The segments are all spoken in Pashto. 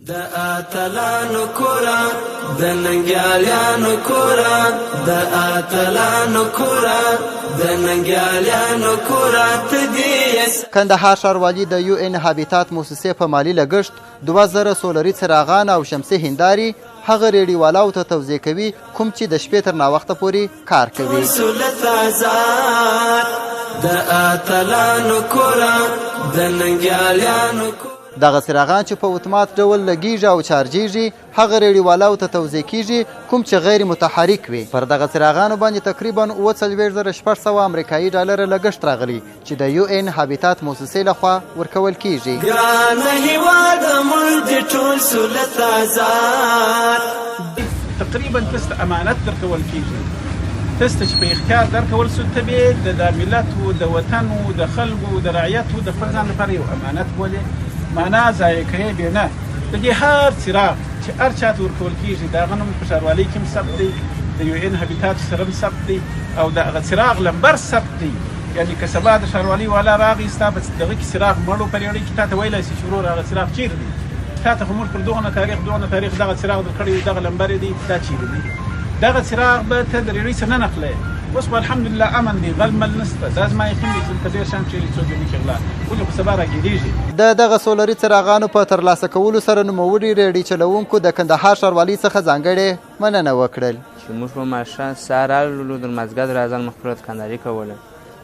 د اتلانو کورا د ننګیالیانو کورا د اتلانو کورا د ننګیالیانو کورا تدیس. کندهار ښاروالي د یو ان هابیتات موسسې په مالی لګښت 2000 سولري څراغان او شمسي هنداري هغه ریډیوالاو ته توزیع کوي کوم چې د شپې تر ناوخته پورې کار کوي. د اتلانو کورا د ننګیالیانو کورا دغه څراغان چې په اتومات ډول لګیږي او چارجیږي هغه ریډیوالاو ته توزیع کیږي کوم چې غیر متحرک وي. پر دغه څراغانو باندې تقریبا 4,600 امریکایي ډالر لګښت راغلی چې د یو ان هابیتات موسسې لخوا ورکول کیږي. ګران هیواد ملک ټول سولت آزاد تقریبا تست امانت درکول کیږي، تست چې په اختیار درکول سو ته د ملت او د وطن او د خلکو او د رعیت او د خپل ځان لپاره یو امانت بولي معنا ضایع کوي به نه. د دې هر څراغ چې هر چاته ورکول کیږي د هغه نوم په ښاروالۍ کې هم ثبت دی، د یو ان هابیتات سره هم ثبت دی او د هغه څراغ لمبر ثبت دی. یعنې که سبا د ښاروالۍ والا راغی ستا په دغه کې څراغ مړ په یوړی کې تا ته ویلی شي چې ورور هغه څراغ چیرې دی، تا ته خو موږ پر دغه تاریخ دغه څراغ درکړی دغه لمبر دی دا چیرې دی. دغه څراغ به ته د ریړۍ څخه نه نقلی اوس خو الحمدلله امن دی، غل مل نشته. دا زما یقین دی چې ته ډېر شیان چې څوک دې نشي غلا ولې خو سبا راګېډېږي. د دغه سولري څراغانو په ترلاسه کولو سره نوموړي ریډۍ چلوونکو د کندهار ښاروالۍ څخه ځانګړې مننه وکړل چې موږ په ماښام سهار راغلو د لمازګاه د راځان مخ پر کندهاري کوله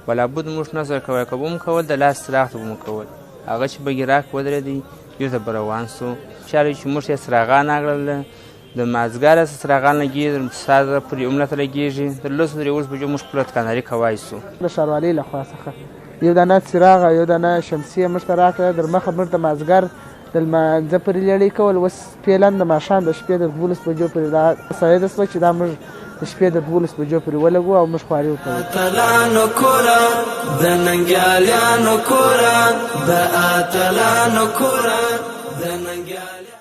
ولابد موږ نظر کوی که به مو کول د لاس څراغ ته به مو کول هغه چې به ګراک ودرېدی بیرته به روان سو چارې چې موږ یې څراغان راغلل د مازګار څراغان لګېږي د ساده پورې عملته لګېږي تر 10 بجو موږ خپله کندهاري کوای سو. د ښاروالۍ لخوا څخه یو دانه څراغ او یو دانه شمسیه موږ ته راکړه در مخه موږ د مازګر د لمانځه پورې لړۍ کول. اوس فعلا د ماښام د شپې د 12 بجو پورې دا سعیده شوه چې دا موږ د شپې د 12 بجو پورې ولګو او موږ خواري وکړو. اتلانو کورا د ننګیالیانو کورا د اتلانو کورا د ننګیالیانو